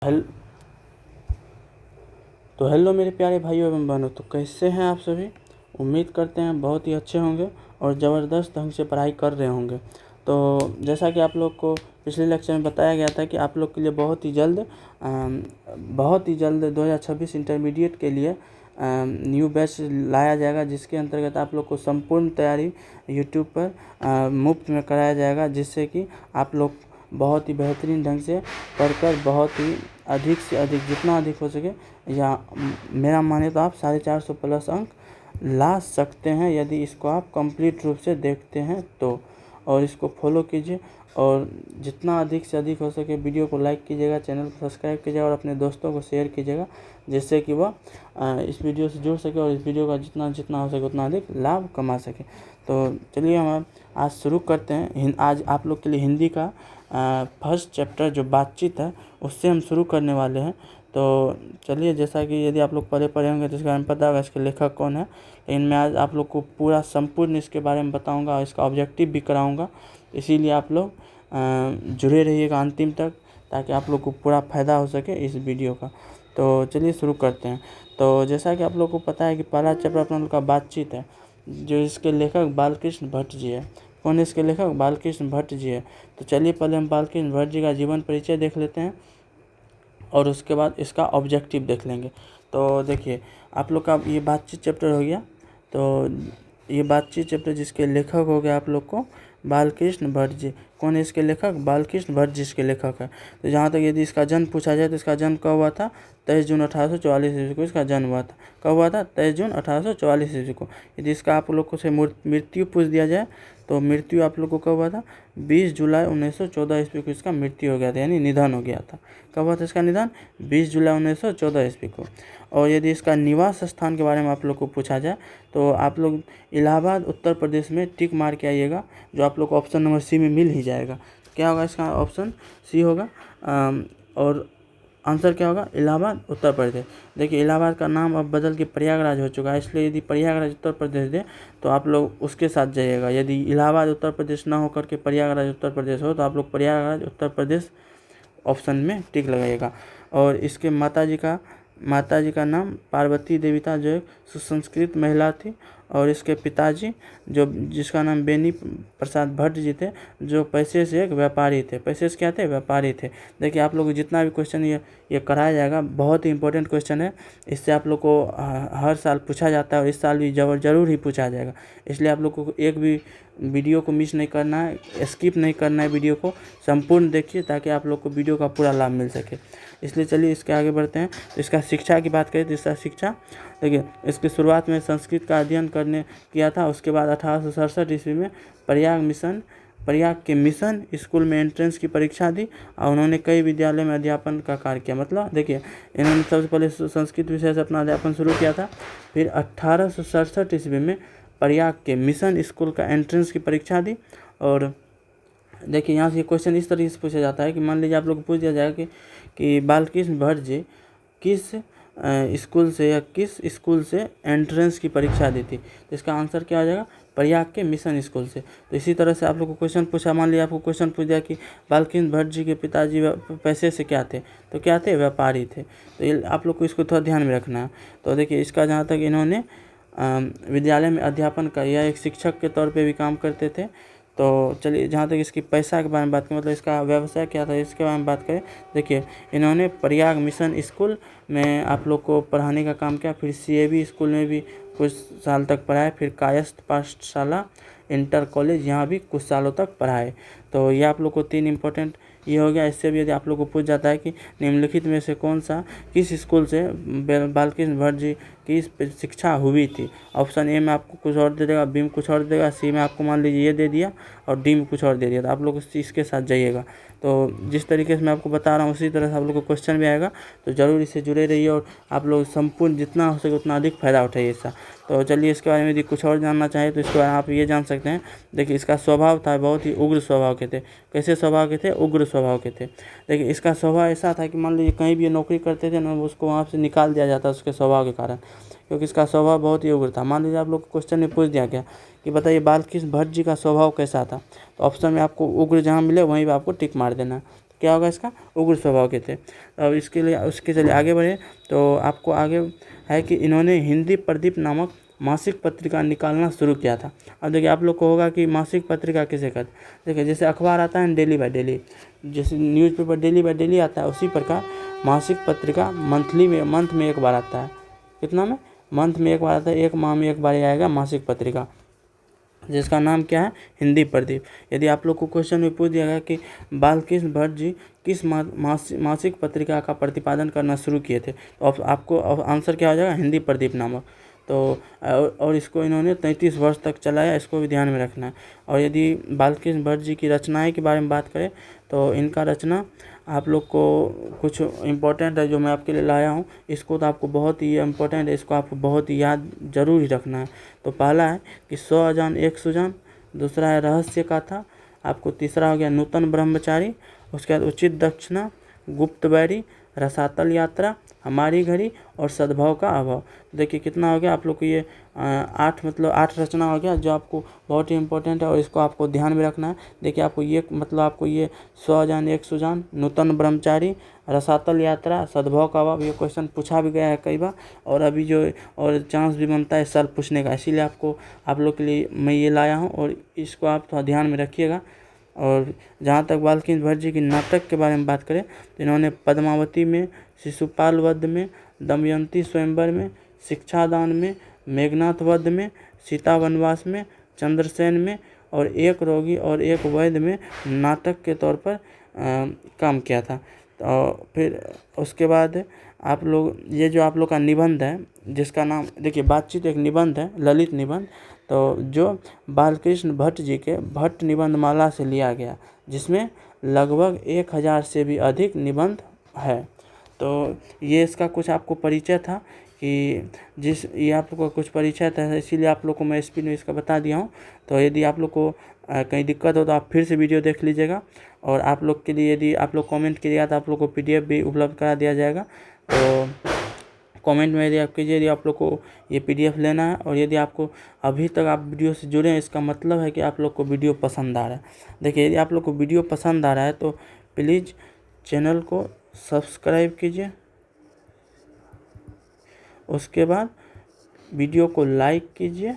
Hello तो hello मेरे प्यारे भाइयों एवं बहनों, तो कैसे हैं आप सभी। उम्मीद करते हैं बहुत ही अच्छे होंगे और ज़बरदस्त ढंग से पढ़ाई कर रहे होंगे। तो जैसा कि आप लोग को पिछले लेक्चर में बताया गया था कि आप लोग के लिए बहुत ही जल्द 2026 इंटरमीडिएट के लिए न्यू बैच लाया जाएगा, जिसके अंतर्गत आप लोग को संपूर्ण तैयारी यूट्यूब पर मुफ्त में कराया जाएगा, जिससे कि आप लोग बहुत ही बेहतरीन ढंग से पढ़कर बहुत ही अधिक से अधिक, जितना अधिक हो सके, या मेरा माने तो आप 450 प्लस अंक ला सकते हैं, यदि इसको आप कंप्लीट रूप से देखते हैं तो। और इसको फॉलो कीजिए और जितना अधिक से अधिक हो सके वीडियो को लाइक कीजिएगा, चैनल को सब्सक्राइब कीजिएगा और अपने दोस्तों को शेयर कीजिएगा, जिससे कि वह इस वीडियो से जुड़ सके और इस वीडियो का जितना जितना हो सके उतना अधिक लाभ कमा सके। तो चलिए हम आज शुरू करते हैं। आज आप लोग के लिए हिंदी का फर्स्ट चैप्टर जो बातचीत है उससे हम शुरू करने वाले हैं। तो चलिए, जैसा कि यदि आप लोग पढ़े होंगे तो इसके बारे में पता होगा इसके लेखक कौन है, लेकिन मैं आज आप लोग को पूरा संपूर्ण इसके बारे में बताऊंगा और इसका ऑब्जेक्टिव भी कराऊंगा। इसीलिए आप लोग जुड़े रहिएगा अंतिम तक, ताकि आप लोग को पूरा फ़ायदा हो सके इस वीडियो का। तो चलिए शुरू करते हैं। तो जैसा कि आप लोग को पता है कि पहला चैप्टर अपना लोग का बातचीत है, जो इसके लेखक बालकृष्ण भट्ट जी है। कौन है इसके लेखक? बालकृष्ण भट्ट जी है। तो चलिए पहले हम बालकृष्ण भट्ट जी का जीवन परिचय देख लेते हैं और उसके बाद इसका ऑब्जेक्टिव देख लेंगे। तो देखिए, आप लोग का ये बातचीत चैप्टर हो गया। तो ये बातचीत चैप्टर जिसके लेखक हो गया आप लोग को बालकृष्ण भट्ट जी। कौन है इसके लेखक? बालकृष्ण भट्ट जी इसके लेखक है। तो जहाँ तक यदि इसका जन्म पूछा जाए तो इसका जन्म कब हुआ था? 23 जून 1844 ईस्वी को इसका जन्म हुआ था। कब हुआ था? 23 जून 1844 ईस्वी को। यदि इसका आप लोग को से मृत्यु पूछ दिया जाए तो मृत्यु आप लोग को कब हुआ था? 20 जुलाई 1914 ईस्वी को इसका मृत्यु हो गया था, यानी निधन हो गया था। कब हुआ था इसका निधन? 20 जुलाई 1914 ईस्वी को। और यदि इसका निवास स्थान के बारे में आप लोग को पूछा जाए तो आप लोग इलाहाबाद उत्तर प्रदेश में टिक मार के आइएगा, जो आप लोग को ऑप्शन नंबर सी में मिल ही जाएगा। क्या होगा इसका? ऑप्शन सी होगा। और आंसर क्या होगा? इलाहाबाद उत्तर प्रदेश। देखिए, इलाहाबाद का नाम अब बदल के प्रयागराज हो चुका है, इसलिए यदि प्रयागराज उत्तर प्रदेश दे तो आप लोग उसके साथ जाइएगा। यदि इलाहाबाद उत्तर प्रदेश ना होकर के प्रयागराज उत्तर प्रदेश हो तो आप लोग प्रयागराज उत्तर प्रदेश ऑप्शन में टिक लगाइएगा। और इसके माता जी का नाम पार्वती देवी था, जो एक सुसंस्कृत महिला थी। और इसके पिताजी जिसका नाम बेनी प्रसाद भट्ट जी थे, जो पैसे से एक व्यापारी थे। पैसे से क्या थे? व्यापारी थे। देखिए, आप लोग को जितना भी क्वेश्चन ये कराया जाएगा, बहुत ही इंपॉर्टेंट क्वेश्चन है। इससे आप लोग को हर साल पूछा जाता है और इस साल भी जरूर ही पूछा जाएगा। इसलिए आप लोग को एक भी वीडियो को मिस नहीं करना है, स्किप नहीं करना है, वीडियो को संपूर्ण देखिए ताकि आप लोग को वीडियो का पूरा लाभ मिल सके। इसलिए चलिए इसके आगे बढ़ते हैं। तो इसका शिक्षा की बात करें तो इसका शिक्षा, देखिए, इसकी शुरुआत में संस्कृत का अध्ययन किया था। उसके बाद 1867 ईस्वी में प्रयाग के मिशन स्कूल में एंट्रेंस की परीक्षा दी और उन्होंने कई विद्यालय में अध्यापन का कार्य किया। मतलब देखिए, इन्होंने सबसे पहले संस्कृत विषय से अपना अध्यापन शुरू किया था। फिर 1867 ईस्वी में प्रयाग के मिशन स्कूल का एंट्रेंस की परीक्षा दी। और देखिए, यहाँ से क्वेश्चन इस तरीके से पूछा जाता है कि मान लीजिए आप लोग को पूछ दिया जाए कि बालकृष्ण भट्ट जी किस स्कूल से या किस स्कूल से एंट्रेंस की परीक्षा दी थी, तो इसका आंसर क्या हो जाएगा? प्रयाग के मिशन स्कूल से। तो इसी तरह से आप लोग को क्वेश्चन पूछा, मान लिया आपको क्वेश्चन पूछ दिया कि बालकृष्ण भट्ट जी के पिताजी पैसे से क्या थे, तो क्या थे? व्यापारी थे। तो ये आप लोग को इसको थोड़ा ध्यान में रखना है। तो देखिए, इसका जहाँ तक इन्होंने विद्यालय में अध्यापन का, या एक शिक्षक के तौर पे भी काम करते थे। तो चलिए, जहाँ तक इसकी पैसा के बारे में बात करें, मतलब इसका व्यवसाय क्या था, इसके बारे में बात करें। देखिए, इन्होंने प्रयाग मिशन स्कूल में आप लोग को पढ़ाने का काम किया। फिर CAV स्कूल में भी कुछ साल तक पढ़ाए। फिर कायस्थ पाठशाला इंटर कॉलेज, यहाँ भी कुछ सालों तक पढ़ाए। तो ये आप लोग को 3 इम्पोर्टेंट ये हो गया। इससे भी यदि आप लोग को पूछ जाता है कि निम्नलिखित में से किस स्कूल से बालकृष्ण भट्ट जी की शिक्षा हुई थी, ऑप्शन ए में आपको कुछ और दे देगा, बी में कुछ और दे देगा, सी में आपको मान लीजिए ये दे दिया और डी में कुछ और दे दिया, तो आप लोग इसके साथ जाइएगा। तो जिस तरीके से मैं आपको बता रहा हूँ उसी तरह से आप लोग को क्वेश्चन भी आएगा। तो ज़रूर इससे जुड़े रहिए और आप लोग संपूर्ण जितना हो सके उतना अधिक फ़ायदा उठाइए इसका। तो चलिए, इसके बारे में यदि कुछ और जानना चाहें तो इसके बारे में आप ये जान सकते हैं। देखिए, इसका स्वभाव था बहुत ही उग्र स्वभाव के थे। कैसे स्वभाव के थे? उग्र स्वभाव के थे। देखिए, इसका स्वभाव ऐसा था कि मान लीजिए कहीं भी ये नौकरी करते थे ना, उसको वहाँ से निकाल दिया जाता उसके स्वभाव के कारण, क्योंकि इसका स्वभाव बहुत ही उग्र था। मान लीजिए आप लोग को क्वेश्चन में पूछ दिया गया कि बताइए बालकृष्ण भट्ट जी का स्वभाव कैसा था, तो ऑप्शन में आपको उग्र जहाँ मिले वहीं पर आपको टिक मार देना। क्या होगा इसका, उग्र स्वभाव के थे। अब इसके लिए उसके चलिए आगे बढ़े तो आपको आगे है कि इन्होंने हिंदी प्रदीप नामक मासिक पत्रिका निकालना शुरू किया था। अब देखिए आप लोग को होगा कि मासिक पत्रिका किसे कहते हैं। देखिए जैसे अखबार आता है डेली बाय डेली, जैसे न्यूज़पेपर डेली बाय डेली आता है, उसी प्रकार मासिक पत्रिका मंथ में एक बार आता है। कितना में, मंथ में एक बार आता है, एक माह में एक बार ही आएगा मासिक पत्रिका, जिसका नाम क्या है, हिंदी प्रदीप। यदि आप लोग को क्वेश्चन में पूछ दिया गया कि बालकृष्ण भट्ट जी किस मासिक पत्रिका का प्रतिपादन करना शुरू किए थे, तो आपको आंसर क्या हो जाएगा, हिंदी प्रदीप नामक। तो और इसको इन्होंने 33 वर्ष तक चलाया, इसको भी ध्यान में रखना है। और यदि बालकृष्ण भट्ट जी की रचनाएं के बारे में बात करें तो इनका रचना आप लोग को कुछ इम्पोर्टेंट है जो मैं आपके लिए लाया हूँ, इसको तो आपको बहुत ही इम्पोर्टेंट है, इसको आपको बहुत ही याद जरूर ही रखना है। तो पहला है कि 100 अजान एक सुजान, दूसरा है रहस्य कथा, आपको तीसरा हो गया नूतन ब्रह्मचारी, उसके बाद उचित दक्षिणा, गुप्त बैरी, रसातल यात्रा, हमारी घड़ी और सद्भाव का अभाव। देखिए कितना हो गया आप लोग को ये 8 रचना हो गया जो आपको बहुत ही इंपॉर्टेंट है और इसको आपको ध्यान में रखना है। देखिए आपको ये 100 अजान एक सुजान, नूतन ब्रह्मचारी, रसातल यात्रा, सद्भाव का अभाव, ये क्वेश्चन पूछा भी गया है कई बार, और अभी जो और चांस भी बनता है सर पूछने का, इसीलिए आप लोग के लिए मैं ये लाया हूँ और इसको आप थोड़ा ध्यान में रखिएगा। और जहाँ तक बालकृष्ण भट्ट जी की नाटक के बारे में बात करें तो इन्होंने पद्मावती में, शिशुपाल वध में, दमयंती स्वयंवर में, शिक्षादान में, मेघनाथ वध में, सीता वनवास में, चंद्रसेन में और एक रोगी और एक वैद्य में नाटक के तौर पर काम किया था। तो फिर उसके बाद आप लोग ये जो आप लोग का निबंध है जिसका नाम देखिए बातचीत एक निबंध है, ललित निबंध, तो जो बालकृष्ण भट्ट जी के भट्ट निबंध माला से लिया गया, जिसमें लगभग 1000 से भी अधिक निबंध है। तो ये इसका कुछ आपको परिचय था कि ये आप लोग का कुछ परिचय था, इसीलिए आप लोग को मैं स्पीड में इसका बता दिया हूँ। तो यदि आप लोग को कहीं दिक्कत हो तो आप फिर से वीडियो देख लीजिएगा, और आप लोग के लिए यदि आप लोग कमेंट कीजिएगा तो आप लोग को PDF भी उपलब्ध करा दिया जाएगा। तो कमेंट में यदि आप कीजिए, यदि आप लोग को ये PDF लेना है, और यदि आपको अभी तक आप वीडियो से जुड़े हैं इसका मतलब है कि आप लोग को वीडियो पसंद आ रहा है। देखिए यदि आप लोग को वीडियो पसंद आ रहा है तो प्लीज़ चैनल को सब्सक्राइब कीजिए, उसके बाद वीडियो को लाइक कीजिए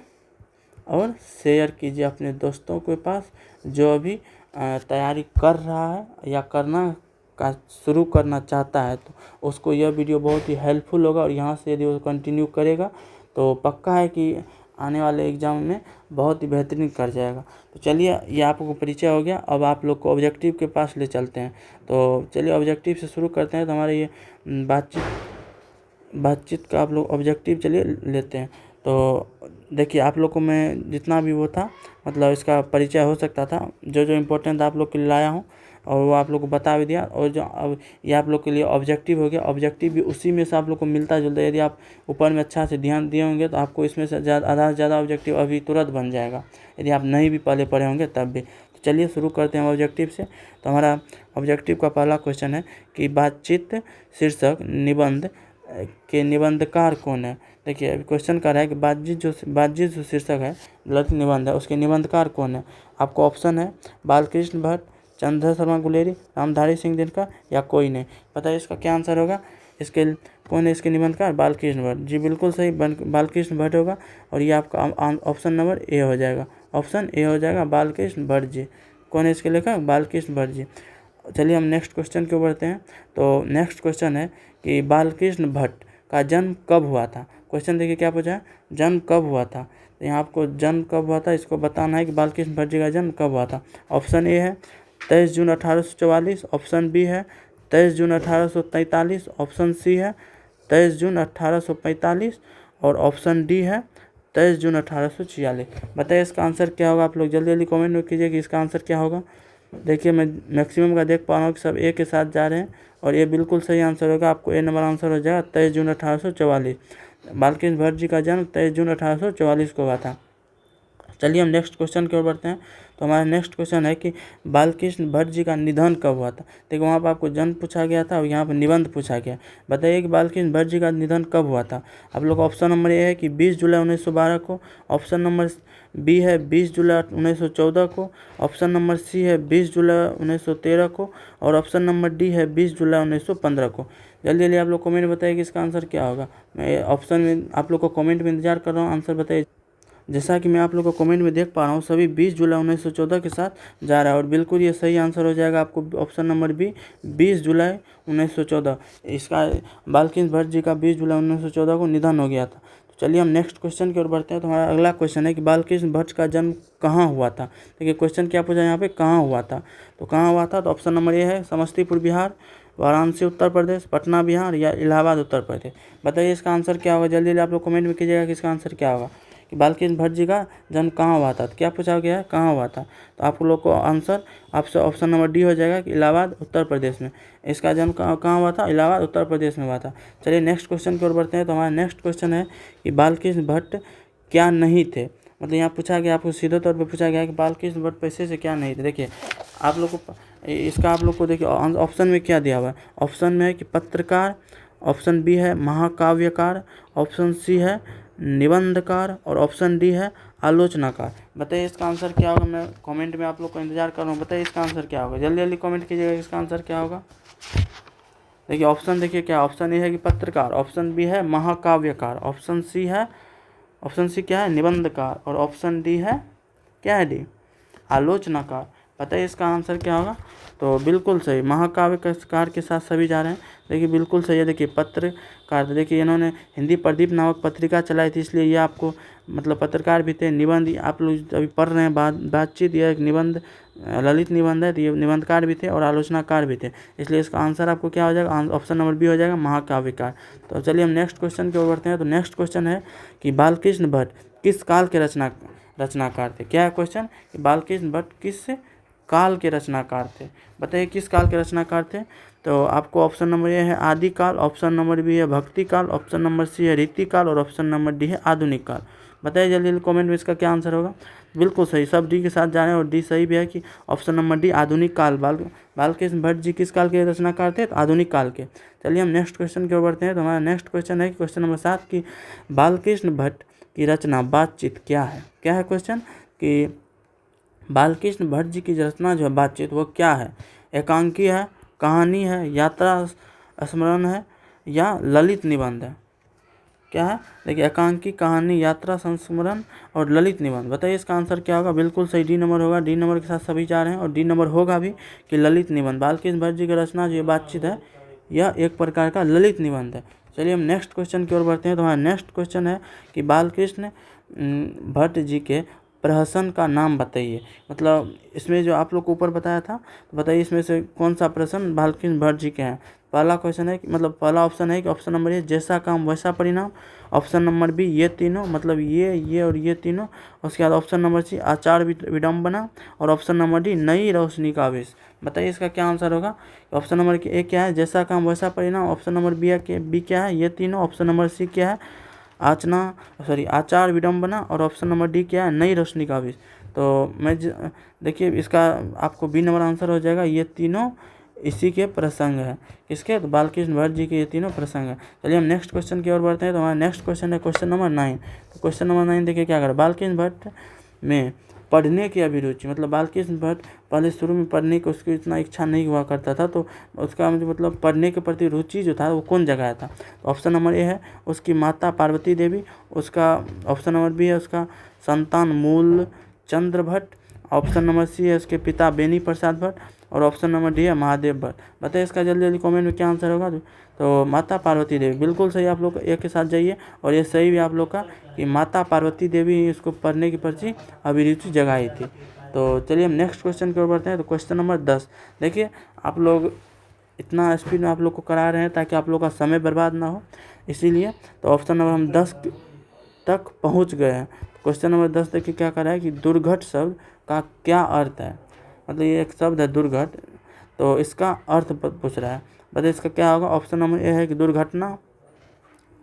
और शेयर कीजिए अपने दोस्तों के पास जो अभी तैयारी कर रहा है या शुरू करना चाहता है, तो उसको यह वीडियो बहुत ही हेल्पफुल होगा। और यहाँ से यदि वो कंटिन्यू करेगा तो पक्का है कि आने वाले एग्ज़ाम में बहुत ही बेहतरीन कर जाएगा। तो चलिए ये आपको परिचय हो गया, अब आप लोग को ऑब्जेक्टिव के पास ले चलते हैं। तो चलिए ऑब्जेक्टिव से शुरू करते हैं। तो हमारे ये बातचीत का आप लोग ऑब्जेक्टिव चलिए लेते हैं। तो देखिए आप लोग को मैं जितना भी वो था मतलब इसका परिचय हो सकता था, जो इम्पोर्टेंट आप लोग के लिए लाया हूँ और वो आप लोग को बता भी दिया। और जो अब ये आप लोग के लिए ऑब्जेक्टिव हो गया, ऑब्जेक्टिव भी उसी में से आप लोग को मिलता जुलता, यदि आप ऊपर में अच्छा से ध्यान दिए होंगे तो आपको इसमें से आधा से ज़्यादा ऑब्जेक्टिव अभी तुरंत बन जाएगा, यदि आप नहीं भी पहले पढ़े होंगे तब भी। तो चलिए शुरू करते हैं ऑब्जेक्टिव से। तो हमारा ऑब्जेक्टिव का पहला क्वेश्चन है कि बातचीत शीर्षक निबंध के निबंधकार कौन है। देखिए क्वेश्चन कर रहा है कि बातचीत जो शीर्षक है ललित निबंध है, उसके निबंधकार कौन है। आपको ऑप्शन है बालकृष्ण भट्ट, चंद्र शर्मा गुलेरी, रामधारी सिंह दिनकर या कोई नहीं। बताइए इसका क्या आंसर होगा। कौन है इसके निबंधकार, बालकृष्ण भट्ट। जी बिल्कुल सही, बालकृष्ण भट्ट होगा। और ये आपका ऑप्शन नंबर ए हो जाएगा, ऑप्शन ए हो जाएगा बालकृष्ण भट्ट जी। कौन है इसके लेखक, बालकृष्ण भट्ट जी। चलिए हम नेक्स्ट क्वेश्चन की ओर बढ़ते हैं। तो नेक्स्ट क्वेश्चन है कि बालकृष्ण भट्ट का जन्म कब हुआ था। क्वेश्चन देखिए क्या पूछा है, जन्म कब हुआ था। तो यहाँ आपको जन्म कब हुआ था इसको बताना है कि बालकृष्ण भट्ट जी का जन्म कब हुआ था। ऑप्शन ए है 23 जून 1844, ऑप्शन बी है 23 जून 1843, ऑप्शन सी है 23 जून 1845 और ऑप्शन डी है 23 जून 1846। बताइए इसका आंसर क्या होगा। आप लोग जल्दी जल्दी कमेंट में कीजिए कि इसका आंसर क्या होगा। देखिए मैं मैक्सिमम का देख पा रहा हूँ कि सब ए के साथ जा रहे हैं और ये बिल्कुल सही आंसर होगा। आपको ए नंबर आंसर हो जाएगा 23 जून 1844। बालकृष्ण भट्ट जी का जन्म 23 जून 1844 को हुआ था। चलिए हम नेक्स्ट क्वेश्चन की ओर बढ़ते हैं। तो हमारा नेक्स्ट क्वेश्चन है कि बालकृष्ण भट्ट जी का निधन कब हुआ था। देखो वहाँ पर आपको जन्म पूछा गया था और यहाँ पर निबंध पूछा गया। बताइए कि बालकृष्ण भट्ट जी का निधन कब हुआ था। आप लोग ऑप्शन नंबर ए है कि 20 जुलाई 1912 को, ऑप्शन नंबर बी है 20 जुलाई 1914 को, ऑप्शन नंबर सी है 20 जुलाई 1913 को, और ऑप्शन नंबर डी है 20 जुलाई 1915 को। जल्दी जल्दी आप लोग कमेंट में बताइए कि इसका आंसर क्या होगा। मैं ऑप्शन में आप लोग को कमेंट में इंतजार कर रहा हूँ, आंसर बताइए। जैसा कि मैं आप लोग को कमेंट में देख पा रहा हूँ, सभी 20 जुलाई 1914 के साथ जा रहा है और बिल्कुल ये सही आंसर हो जाएगा आपको ऑप्शन नंबर बी 20 जुलाई 1914। इसका बालकृष्ण भट्ट जी का 20 जुलाई 1914 को निधन हो गया था। तो चलिए हम नेक्स्ट क्वेश्चन की ओर बढ़ते हैं। तो हमारा अगला क्वेश्चन है कि बालकृष्ण भट्ट का जन्म कहाँ हुआ था। देखिए क्वेश्चन क्या पूछा यहाँ पे, कहाँ हुआ था। तो कहाँ हुआ था, तो ऑप्शन नंबर ए है समस्तीपुर बिहार, वाराणसी उत्तर प्रदेश, पटना बिहार, या इलाहाबाद उत्तर प्रदेश। बताइए इसका आंसर क्या होगा। जल्दी जल्दी आप लोग कमेंट में कीजिएगा कि इसका आंसर क्या होगा कि बालकृष्ण भट्ट जी का जन्म कहाँ हुआ था। तो क्या पूछा गया है, कहाँ हुआ था। तो आप लोग को आंसर आपसे ऑप्शन नंबर डी हो जाएगा कि इलाहाबाद उत्तर प्रदेश में। इसका जन्म कहाँ हुआ था, इलाहाबाद उत्तर प्रदेश में हुआ था। चलिए नेक्स्ट क्वेश्चन की ओर बढ़ते हैं। तो हमारा नेक्स्ट क्वेश्चन है कि बालकृष्ण भट्ट क्या नहीं थे। मतलब यहाँ पूछा गया, आपको सीधे तौर पर पूछा गया कि बालकृष्ण भट्ट पैसे से क्या नहीं थे। देखिए आप लोग को इसका आप लोग को देखिए ऑप्शन में क्या दिया हुआ है। ऑप्शन में है कि पत्रकार, ऑप्शन बी है महाकाव्यकार, ऑप्शन सी है निबंधकार, और ऑप्शन डी है आलोचनाकार। बताइए इसका आंसर क्या होगा। मैं कमेंट में आप लोग को इंतजार कर रहा हूँ, बताइए इसका आंसर क्या होगा। जल्दी जल्दी कमेंट कीजिएगा इसका आंसर क्या होगा। देखिए ऑप्शन देखिए क्या, ऑप्शन ए है कि पत्रकार, ऑप्शन बी है महाकाव्यकार, ऑप्शन सी क्या है निबंधकार, और ऑप्शन डी है क्या है डी आलोचनाकार। बताइए इसका आंसर क्या होगा। तो बिल्कुल सही, महाकाव्यकार के साथ सभी जा रहे हैं। देखिए बिल्कुल सही है। देखिए पत्रकार, देखिए इन्होंने हिंदी प्रदीप नामक पत्रिका चलाई थी, इसलिए ये आपको मतलब पत्रकार भी थे। निबंध आप लोग अभी पढ़ रहे हैं बातचीत, यह एक निबंध ललित निबंध है, तो ये निबंधकार भी थे और आलोचनाकार भी थे, इसलिए इसका आंसर आपको क्या हो जाएगा, ऑप्शन नंबर बी हो जाएगा महाकाव्यकार। तो चलिए हम नेक्स्ट क्वेश्चन की ओर बढ़ते हैं। तो नेक्स्ट क्वेश्चन है कि बालकृष्ण भट्ट किस काल के रचनाकार थे। क्या है क्वेश्चन कि बालकृष्ण भट्ट किस काल के रचनाकार थे। बताइए किस काल के रचनाकार थे। तो आपको ऑप्शन नंबर ए है आदिकाल, ऑप्शन नंबर बी है भक्ति काल, ऑप्शन नंबर सी है रीतिकाल, और ऑप्शन नंबर डी है आधुनिक काल। बताइए जल्दी जल्दी कमेंट में इसका क्या आंसर होगा। बिल्कुल सही, सब डी के साथ जा रहे हैं और डी सही भी है कि ऑप्शन नंबर डी आधुनिक काल। बालकृष्ण भट्ट जी किस काल के रचनाकार थे, तो आधुनिक काल के। चलिए हम नेक्स्ट क्वेश्चन की ओर बढ़ते हैं। तो हमारा नेक्स्ट क्वेश्चन है क्वेश्चन नंबर 7 की बालकृष्ण भट्ट की रचना बातचीत क्या है। क्या है क्वेश्चन कि बालकृष्ण भट्ट जी की रचना जो है बातचीत वो क्या है। एकांकी है, कहानी है, यात्रा स्मरण है, या ललित निबंध है। क्या है, देखिए एकांकी, कहानी, यात्रा संस्मरण और ललित निबंध। बताइए इसका आंसर क्या होगा। बिल्कुल सही, डी नंबर होगा। डी नंबर के साथ सभी जा रहे हैं और डी नंबर होगा भी कि ललित निबंध। बालकृष्ण भट्ट जी की रचना जो बातचीत है यह एक प्रकार का ललित निबंध है। चलिए हम नेक्स्ट क्वेश्चन की ओर बढ़ते हैं। तो हमारा नेक्स्ट क्वेश्चन है कि बालकृष्ण भट्ट जी के प्रहसन का नाम बताइए। मतलब इसमें जो आप लोग को ऊपर बताया था, तो बताइए इसमें से कौन सा प्रश्न बालकृष्ण भट्ट जी के हैं। पहला क्वेश्चन है कि मतलब पहला ऑप्शन है कि ऑप्शन नंबर ए जैसा काम वैसा परिणाम, ऑप्शन नंबर बी ये तीनों, मतलब ये और ये तीनों, उसके बाद ऑप्शन नंबर सी आचार विडम्बना, और option number D Nai Roshni का आवेश। बताइए इसका क्या आंसर होगा। ऑप्शन नंबर ए क्या है, जैसा काम वैसा परिणाम, ऑप्शन नंबर बी क्या है ये तीनों, ऑप्शन नंबर सी क्या है आचार विडम्बना, और ऑप्शन नंबर डी क्या है नई रोशनी का आवेश। तो मैं देखिए इसका आपको बी नंबर आंसर हो जाएगा, ये तीनों इसी के प्रसंग है। किसके, तो बालकृष्ण भट्ट जी के ये तीनों प्रसंग है। चलिए हम नेक्स्ट क्वेश्चन की ओर बढ़ते हैं। तो हमारा नेक्स्ट क्वेश्चन है क्वेश्चन नंबर 9। तो क्वेश्चन नंबर 9 देखिए क्या कर, बालकृष्ण भट्ट में पढ़ने की अभिरुचि, मतलब बालकृष्ण भट्ट पहले शुरू में पढ़ने की उसकी इतना इच्छा नहीं हुआ करता था, तो उसका मतलब पढ़ने के प्रति रुचि जो था वो कौन जगह था। तो ऑप्शन नंबर ए है उसकी माता पार्वती देवी, उसका ऑप्शन नंबर बी है उसका संतान मूल चंद्र भट्ट, ऑप्शन नंबर सी है उसके पिता बेनी प्रसाद भट्ट, और ऑप्शन नंबर डी है महादेव भट्ट। बताइए इसका जल्दी जल्दी कमेंट में क्या आंसर होगा। तो माता पार्वती देवी, बिल्कुल सही। आप लोग एक के साथ जाइए और ये सही भी आप लोग का कि माता पार्वती देवी इसको पढ़ने की प्रति अभिरुचि जगाई थी। तो चलिए हम नेक्स्ट क्वेश्चन की ओर बढ़ते हैं। तो क्वेश्चन नंबर 10 देखिए, आप लोग इतना स्पीड में आप लोग को करा रहे हैं ताकि आप लोग का समय बर्बाद ना हो, इसीलिए। तो ऑप्शन नंबर हम 10 तक पहुँच गए हैं। क्वेश्चन नंबर 10 देखिए क्या कर रहा है कि दुर्घट शब्द का क्या अर्थ है। मतलब ये एक शब्द है दुर्घट, तो इसका अर्थ पूछ रहा है। बताइए इसका क्या होगा। ऑप्शन नंबर ए है कि दुर्घटना,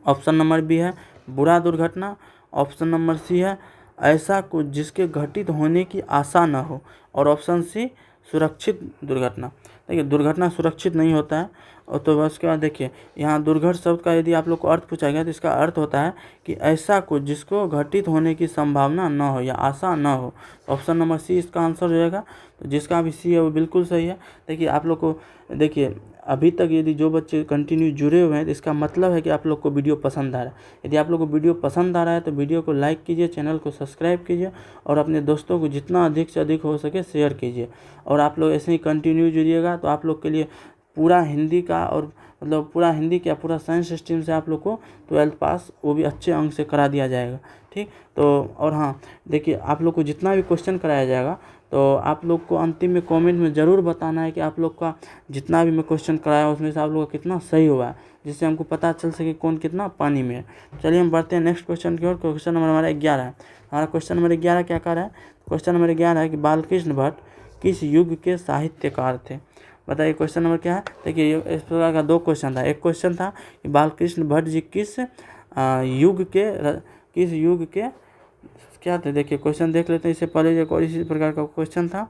ऑप्शन नंबर बी है बुरा दुर्घटना, ऑप्शन नंबर सी है ऐसा कुछ जिसके घटित होने की आशा न हो। और ऑप्शन सी सुरक्षित दुर्घटना। देखिए दुर्घटना सुरक्षित नहीं होता है। और तो बस उसके बाद देखिए यहाँ दुर्घट शब्द का यदि आप लोग को अर्थ पूछा गया तो इसका अर्थ होता है कि ऐसा कुछ जिसको घटित होने की संभावना न हो या आशा न हो। ऑप्शन नंबर सी इसका आंसर हो जाएगा। तो जिसका भी सी है वो बिल्कुल सही है। देखिए आप लोग को देखिए अभी तक यदि जो बच्चे कंटिन्यू जुड़े हुए हैं तो इसका मतलब है कि आप लोग को वीडियो पसंद आ रहा है। यदि आप लोग को वीडियो पसंद आ रहा है तो वीडियो को लाइक कीजिए, चैनल को सब्सक्राइब कीजिए और अपने दोस्तों को जितना अधिक से अधिक हो सके शेयर कीजिए। और आप लोग ऐसे ही कंटिन्यू जुड़िएगा तो आप लोग के लिए पूरा हिंदी का और मतलब पूरा हिंदी क्या पूरा साइंस स्ट्रीम से आप लोग को 12th पास वो भी अच्छे अंक से करा दिया जाएगा। ठीक तो और हाँ देखिए आप लोग को जितना भी क्वेश्चन कराया जाएगा तो आप लोग को अंतिम में कमेंट में ज़रूर बताना है कि आप लोग का जितना भी मैं क्वेश्चन कराया उसमें से आप लोग का कितना सही हुआ है, जिससे हमको पता चल सके कौन कितना पानी में है। चलिए हम बढ़ते हैं नेक्स्ट क्वेश्चन की ओर। क्वेश्चन नंबर हमारा 11 है। हमारा क्वेश्चन नंबर 11 क्या कह रहा है? क्वेश्चन नंबर 11 है कि बालकृष्ण भट्ट किस युग के साहित्यकार थे? बताइए क्वेश्चन नंबर क्या है। देखिए इस प्रकार का दो क्वेश्चन था। एक क्वेश्चन था कि बालकृष्ण भट्ट जी किस युग के क्या थे। देखिए क्वेश्चन देख लेते हैं। इससे पहले एक और इसी प्रकार का क्वेश्चन था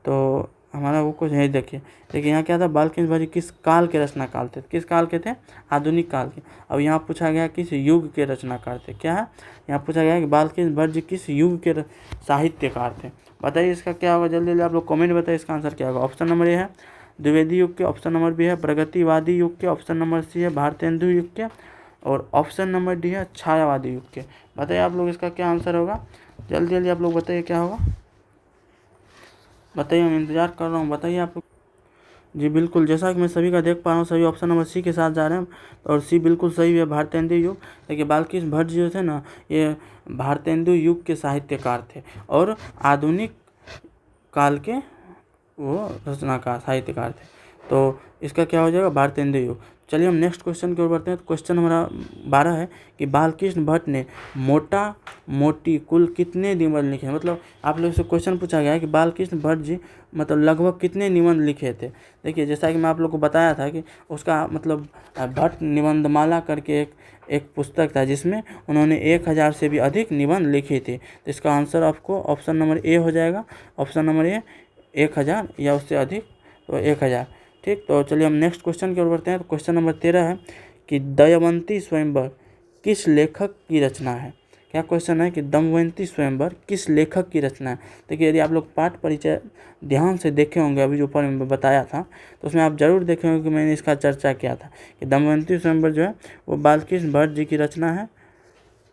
तो हमारा वो क्वेश्चन यही देखिए यहाँ क्या था, बालकृष्ण भट्ट जी किस काल के रचनाकार थे? किस काल के थे? आधुनिक काल के। अब यहाँ पूछा गया किस युग के रचनाकार थे। क्या है यहाँ पूछा गया कि बालकृष्ण भट्ट जी किस युग के साहित्यकार थे। बताइए इसका क्या होगा, जल्दी जल्दी आप लोग कमेंट बताइए इसका आंसर क्या होगा। ऑप्शन नंबर ए है द्विवेदी युग के, ऑप्शन नंबर बी है प्रगतिवादी युग के, ऑप्शन नंबर सी है भारतेंदु युग के और ऑप्शन नंबर डी है छायावादी युग के। बताइए आप लोग इसका क्या आंसर होगा, जल्दी जल्दी आप लोग बताइए क्या होगा। बताइए मैं इंतज़ार कर रहा हूँ, बताइए आप लोग। जी बिल्कुल, जैसा कि मैं सभी का देख पा रहा हूँ सभी ऑप्शन नंबर सी के साथ जा रहे हैं और सी बिल्कुल सही है, भारतेंदु युग। देखिए बालकृष्ण भट्ट जी जो थे ना ये भारतेंदु युग के साहित्यकार थे और आधुनिक काल के वो रचनाकार साहित्यकार थे। तो इसका क्या हो जाएगा, भारतेंदु युग। चलिए हम नेक्स्ट क्वेश्चन की ओर बढ़ते हैं। तो क्वेश्चन हमारा 12 है कि बालकृष्ण भट्ट ने मोटा मोटी कुल कितने निबंध लिखे हैं। मतलब आप लोग से क्वेश्चन पूछा गया है कि बालकृष्ण भट्ट जी मतलब लगभग कितने निबंध लिखे थे। देखिए जैसा कि मैं आप लोग को बताया था कि उसका मतलब भट्ट निबंधमाला करके एक पुस्तक था जिसमें उन्होंने 1000 से भी अधिक निबंध लिखे थे। तो इसका आंसर आपको ऑप्शन नंबर ए हो जाएगा। ऑप्शन नंबर ए 1000 या उससे अधिक तो 1000। ठीक तो चलिए हम नेक्स्ट क्वेश्चन की ओर बढ़ते हैं। तो क्वेश्चन नंबर 13 है कि दमयंती स्वयंवर किस लेखक की रचना है। क्या क्वेश्चन है कि दमयंती स्वयंवर किस लेखक की रचना है। देखिए यदि आप लोग पाठ परिचय ध्यान से देखे होंगे अभी जो ऊपर में बताया था तो उसमें आप जरूर देखे होंगे कि मैंने इसका चर्चा किया था कि दमयंती स्वयंवर जो है वो बालकृष्ण भट्ट जी की रचना है।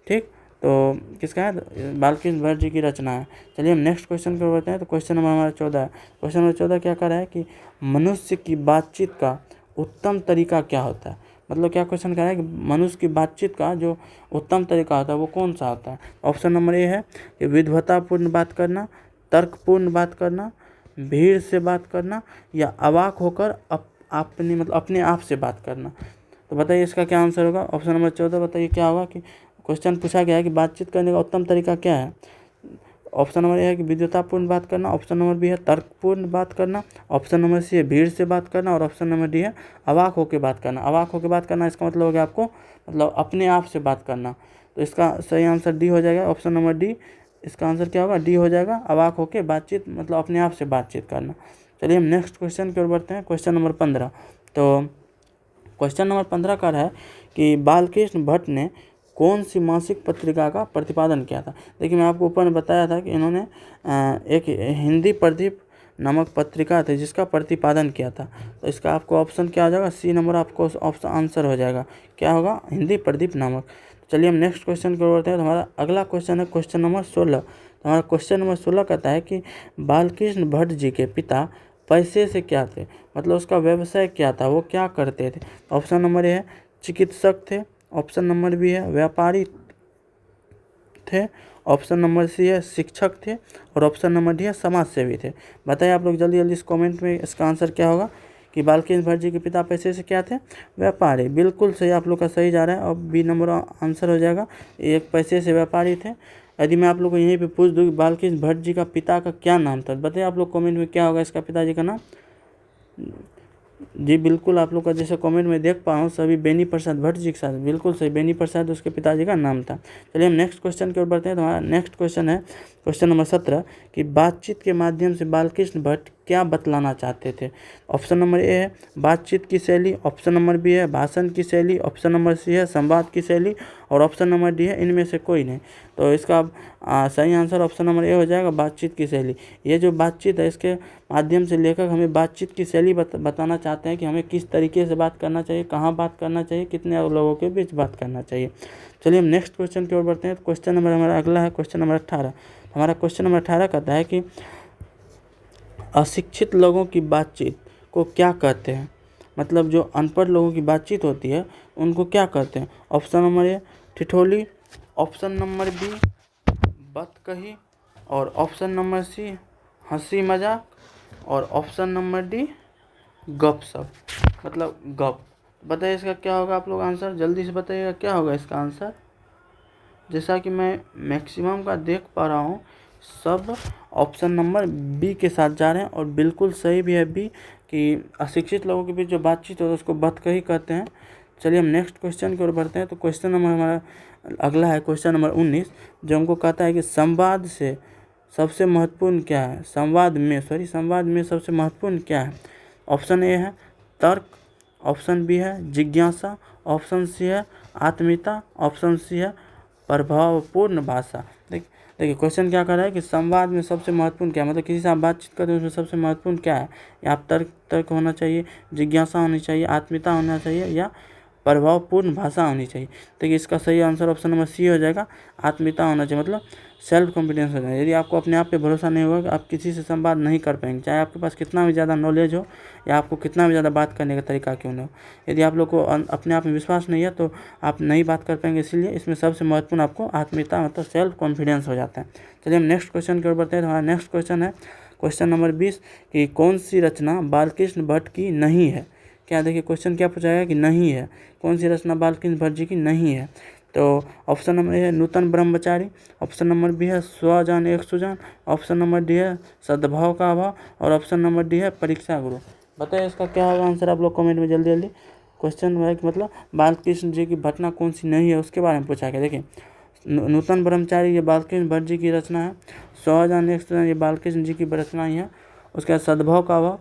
ठीक तो किसका है, बालकृष्ण भट्ट जी की रचना है। चलिए हम नेक्स्ट क्वेश्चन की ओर बढ़ते हैं। तो क्वेश्चन नंबर हमारा 14 है। क्वेश्चन नंबर 14 क्या कर रहा है कि मनुष्य की बातचीत का उत्तम तरीका क्या होता है। मतलब क्या क्वेश्चन कर रहा है कि मनुष्य की बातचीत का जो उत्तम तरीका होता है वो कौन सा होता है। ऑप्शन नंबर ए है कि विद्वतापूर्ण बात करना, तर्कपूर्ण बात करना, भीड़ से बात करना या अवाक होकर अपने आप से बात करना। तो बताइए इसका क्या आंसर होगा। ऑप्शन नंबर 14 बताइए क्या होगा कि क्वेश्चन पूछा गया है कि बातचीत करने का उत्तम तरीका क्या है। ऑप्शन नंबर ए है कि विद्वतापूर्ण बात करना, ऑप्शन नंबर बी है तर्कपूर्ण बात करना, ऑप्शन नंबर सी है भीड़ से बात करना और ऑप्शन नंबर डी है अवाक होकर बात करना। अवाक होकर बात करना इसका मतलब हो गया आपको मतलब अपने आप से बात करना। तो इसका सही आंसर डी हो जाएगा। ऑप्शन नंबर डी इसका आंसर क्या होगा, डी हो जाएगा। अवाक होकर बातचीत मतलब अपने आप से बातचीत करना। चलिए हम नेक्स्ट क्वेश्चन की ओर बढ़ते हैं। Question number 15। तो क्वेश्चन नंबर 15 का है कि बालकृष्ण भट्ट ने कौन सी मासिक पत्रिका का प्रतिपादन किया था। देखिए मैं आपको ऊपर में बताया था कि इन्होंने एक हिंदी प्रदीप नामक पत्रिका थी जिसका प्रतिपादन किया था। तो इसका आपको ऑप्शन क्या हो जाएगा, सी नंबर आपको ऑप्शन आंसर हो जाएगा। क्या होगा, हिंदी प्रदीप नामक। चलिए हम नेक्स्ट क्वेश्चन की ओर बढ़ते हैं। तो हमारा अगला क्वेश्चन है क्वेश्चन नंबर 16। तो हमारा क्वेश्चन नंबर 16 कहता है कि बालकृष्ण भट्ट जी के पिता पैसे से क्या थे। मतलब उसका व्यवसाय क्या था, वो क्या करते थे। ऑप्शन नंबर ए है चिकित्सक थे, ऑप्शन नंबर बी है व्यापारी थे, ऑप्शन नंबर सी है शिक्षक थे और ऑप्शन नंबर डी है समाज सेवी थे। बताइए आप लोग जल्दी जल्दी इस कमेंट में इसका आंसर क्या होगा कि बालकृष्ण भट्ट जी के पिता पैसे से क्या थे, व्यापारी। बिल्कुल सही आप लोग का सही जा रहा है और बी नंबर आंसर हो जाएगा। एक पैसे से व्यापारी थे। यदि मैं आप लोग को यहीं पे पूछ दूँ कि बालकृष्ण भट्ट जी का पिता का क्या नाम था, बताइए आप लोग कमेंट में क्या होगा इसका पिताजी का नाम। जी बिल्कुल, आप लोग का जैसे कमेंट में देख पा रहा हूँ सभी बेनी प्रसाद भट्ट जी के साथ, बिल्कुल सही, बेनी प्रसाद उसके पिताजी का नाम था। चलिए हम नेक्स्ट क्वेश्चन की ओर बढ़ते हैं। तो हमारा नेक्स्ट क्वेश्चन है क्वेश्चन नंबर 17 कि बातचीत के माध्यम से बालकृष्ण भट्ट क्या बतलाना चाहते थे। ऑप्शन नंबर ए है बातचीत की शैली, ऑप्शन नंबर बी है भाषण की शैली, ऑप्शन नंबर सी है संवाद की शैली और ऑप्शन नंबर डी है इनमें से कोई नहीं। तो इसका सही आंसर ऑप्शन नंबर ए हो जाएगा, बातचीत की शैली। ये जो बातचीत है इसके माध्यम से लेखक हमें बातचीत की शैली बताना चाहते हैं कि हमें किस तरीके से बात करना चाहिए, कहाँ बात करना चाहिए, कितने लोगों के बीच बात करना चाहिए। चलिए हम नेक्स्ट क्वेश्चन की ओर बढ़ते हैं। तो क्वेश्चन नंबर हमारा अगला है क्वेश्चन नंबर 18। हमारा क्वेश्चन नंबर 18 कहता है कि अशिक्षित लोगों की बातचीत को क्या कहते हैं, मतलब जो अनपढ़ लोगों की बातचीत होती है उनको क्या कहते हैं। ऑप्शन नंबर ए ठिठोली, ऑप्शन नंबर बी बतकही और ऑप्शन नंबर सी हंसी मजाक और ऑप्शन नंबर डी गपशप, मतलब गप। बताइए इसका क्या होगा, आप लोग आंसर जल्दी से बताइएगा क्या होगा इसका आंसर। जैसा कि मैं मैक्सिमम का देख पा रहा हूँ सब ऑप्शन नंबर बी के साथ जा रहे हैं और बिल्कुल सही भी है बी कि अशिक्षित लोगों के बीच जो बातचीत होती है उसको बतकही कहते हैं। चलिए हम नेक्स्ट क्वेश्चन की ओर बढ़ते हैं। तो क्वेश्चन नंबर हमारा अगला है क्वेश्चन नंबर 19 जो हमको कहता है कि संवाद से सबसे महत्वपूर्ण क्या है, संवाद में सबसे महत्वपूर्ण क्या है। ऑप्शन ए है तर्क, ऑप्शन बी है जिज्ञासा, ऑप्शन सी है आत्मीयता, ऑप्शन सी है प्रभावपूर्ण भाषा। देखिए क्वेश्चन क्या कर रहा है कि संवाद में सबसे महत्वपूर्ण क्या है, मतलब किसी से आप बातचीत करते हैं उसमें सबसे महत्वपूर्ण क्या है। या आप तर्क होना चाहिए, जिज्ञासा होनी चाहिए, आत्मीयता होना चाहिए या प्रभावपूर्ण भाषा होनी चाहिए। देखिए इसका सही आंसर ऑप्शन नंबर सी हो जाएगा, आत्मीयता होना चाहिए, मतलब सेल्फ कॉन्फिडेंस होना चाहिए। यदि आपको अपने आप पे भरोसा नहीं होगा कि आप किसी से संवाद नहीं कर पाएंगे, चाहे आपके पास कितना भी ज़्यादा नॉलेज हो या आपको कितना भी ज़्यादा बात करने का तरीका क्यों ना हो। यदि आप लोग को अपने आप में विश्वास नहीं है तो आप नहीं बात कर पाएंगे। इसलिए इसमें सबसे महत्वपूर्ण आपको आत्मीयता मतलब सेल्फ कॉन्फिडेंस हो जाता है। चलिए हम नेक्स्ट क्वेश्चन की ओर बढ़ते हैं। हमारा नेक्स्ट क्वेश्चन है क्वेश्चन नंबर 20 कि कौन सी रचना बालकृष्ण भट्ट की नहीं है। क्या देखिए क्वेश्चन क्या पूछा गया कि नहीं है, कौन सी रचना बालकृष्ण भट्ट जी की नहीं है। तो ऑप्शन नंबर ए है नूतन ब्रह्मचारी, ऑप्शन नंबर बी है स्वजान एक सुजान, ऑप्शन नंबर डी है सद्भाव का अभाव और ऑप्शन नंबर डी है परीक्षा गुरु। बताइए इसका क्या होगा आंसर, आप लोग कमेंट में जल्दी जल्दी। क्वेश्चन है कि मतलब बालकृष्ण जी की घटना कौन सी नहीं है उसके बारे में पूछा गया। देखिए नूतन ब्रह्मचारी ये बालकृष्ण भट्ट जी की रचना है, स्वजान एक सुजान ये बालकृष्ण जी की रचना ही है, उसके बाद सद्भाव का अभाव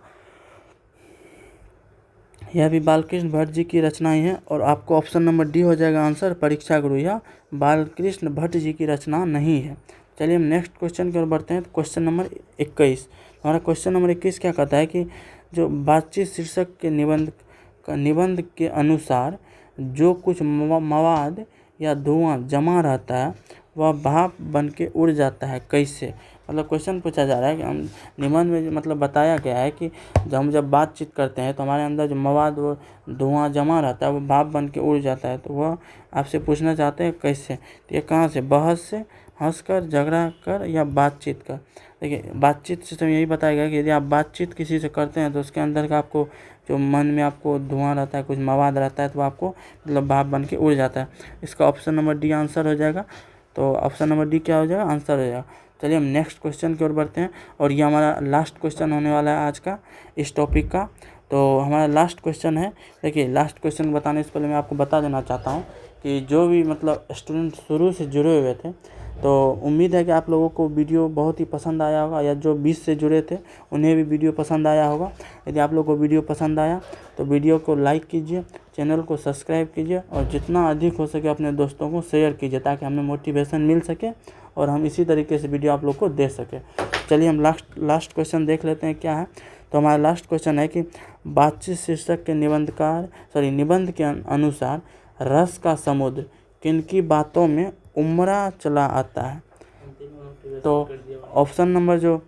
यह भी बालकृष्ण भट्ट जी की रचना ही है और आपको ऑप्शन नंबर डी हो जाएगा आंसर परीक्षा गुरु, यह बालकृष्ण भट्ट जी की रचना नहीं है। चलिए हम नेक्स्ट क्वेश्चन की ओर बढ़ते हैं। तो क्वेश्चन नंबर 21 हमारा क्वेश्चन नंबर 21 क्या कहता है कि जो बातचीत शीर्षक के निबंध के अनुसार जो कुछ मवाद या धुआं जमा रहता है वह भाप बन के उड़ जाता है कैसे। मतलब क्वेश्चन पूछा जा रहा है कि हम निबंध में मतलब बताया गया है कि जब बातचीत करते हैं तो हमारे अंदर जो मवाद वो धुआं जमा रहता है वो भाप बन के उड़ जाता है। तो वह आपसे पूछना चाहते हैं कैसे। तो ये कहाँ से, बहस से, हंस कर, झगड़ा कर या बातचीत कर। देखिए बातचीत सिस्टम यही बताया गया कि यदि आप बातचीत किसी से करते हैं तो उसके अंदर का आपको जो मन में आपको धुआं रहता है, कुछ मवाद रहता है तो आपको मतलब भाप बन के उड़ जाता है। इसका ऑप्शन नंबर डी आंसर हो जाएगा। तो ऑप्शन नंबर डी क्या हो जाएगा, आंसर हो जाएगा। चलिए हम नेक्स्ट क्वेश्चन की ओर बढ़ते हैं और ये हमारा लास्ट क्वेश्चन होने वाला है आज का इस टॉपिक का। तो हमारा लास्ट क्वेश्चन है, देखिए लास्ट क्वेश्चन बताने से पहले मैं आपको बता देना चाहता हूँ कि जो भी मतलब स्टूडेंट शुरू से जुड़े हुए थे तो उम्मीद है कि आप लोगों को वीडियो बहुत ही पसंद आया होगा, या जो 20 से जुड़े थे उन्हें भी वीडियो पसंद आया होगा। यदि आप लोगों को वीडियो पसंद आया तो वीडियो को लाइक कीजिए, चैनल को सब्सक्राइब कीजिए और जितना अधिक हो सके अपने दोस्तों को शेयर कीजिए ताकि हमें मोटिवेशन मिल सके और हम इसी तरीके से वीडियो आप लोग को दे सके। चलिए हम लास्ट क्वेश्चन देख लेते हैं क्या है। तो हमारा लास्ट क्वेश्चन है कि बातचीत शीर्षक के निबंध के अनुसार रस का समुद्र किनकी बातों में उमड़ा चला आता है। तो ऑप्शन नंबर जो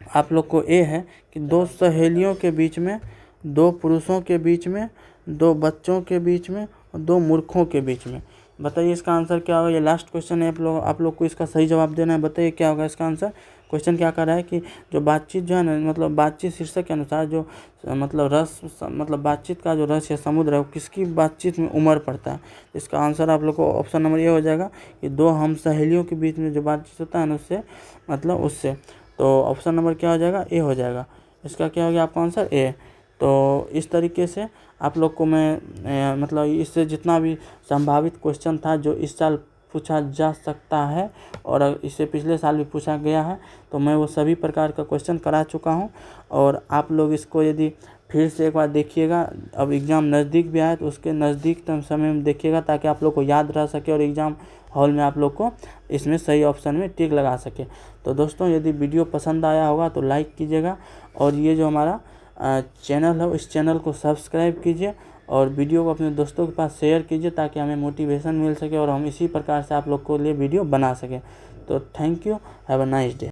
आप लोग को ए है कि दो सहेलियों के बीच में, दो पुरुषों के बीच में, दो बच्चों के बीच में और दो मूर्खों के बीच में। बताइए इसका आंसर क्या होगा। ये लास्ट क्वेश्चन है, आप लोग को इसका सही जवाब देना है। बताइए क्या होगा इसका आंसर। क्वेश्चन क्या कर रहा है कि जो बातचीत जो है ना, मतलब बातचीत शीर्षक के अनुसार जो मतलब रस मतलब बातचीत का जो रस या समुद्र है वो किसकी बातचीत में उमड़ पड़ता है। इसका आंसर आप लोग को ऑप्शन नंबर ये हो जाएगा कि दो हम सहेलियों के बीच में जो बातचीत होता है ना उससे, मतलब उससे। तो ऑप्शन नंबर क्या हो जाएगा, ए हो जाएगा। इसका क्या हो गया आपका आंसर ए। तो इस तरीके से आप लोग को मैं मतलब इससे जितना भी संभावित क्वेश्चन था जो इस साल पूछा जा सकता है और इससे पिछले साल भी पूछा गया है, तो मैं वो सभी प्रकार का क्वेश्चन करा चुका हूँ। और आप लोग इसको यदि फिर से एक बार देखिएगा, अब एग्ज़ाम नज़दीक भी आए तो उसके नज़दीक समय में देखिएगा ताकि आप लोग को याद रह सके और एग्ज़ाम हॉल में आप लोग को इसमें सही ऑप्शन में टिक लगा सके। तो दोस्तों, यदि वीडियो पसंद आया होगा तो लाइक कीजिएगा और ये जो हमारा चैनल है इस चैनल को सब्सक्राइब कीजिए और वीडियो को अपने दोस्तों के पास शेयर कीजिए ताकि हमें मोटिवेशन मिल सके और हम इसी प्रकार से आप लोग को लिए वीडियो बना सकें। तो thank you, have a nice day.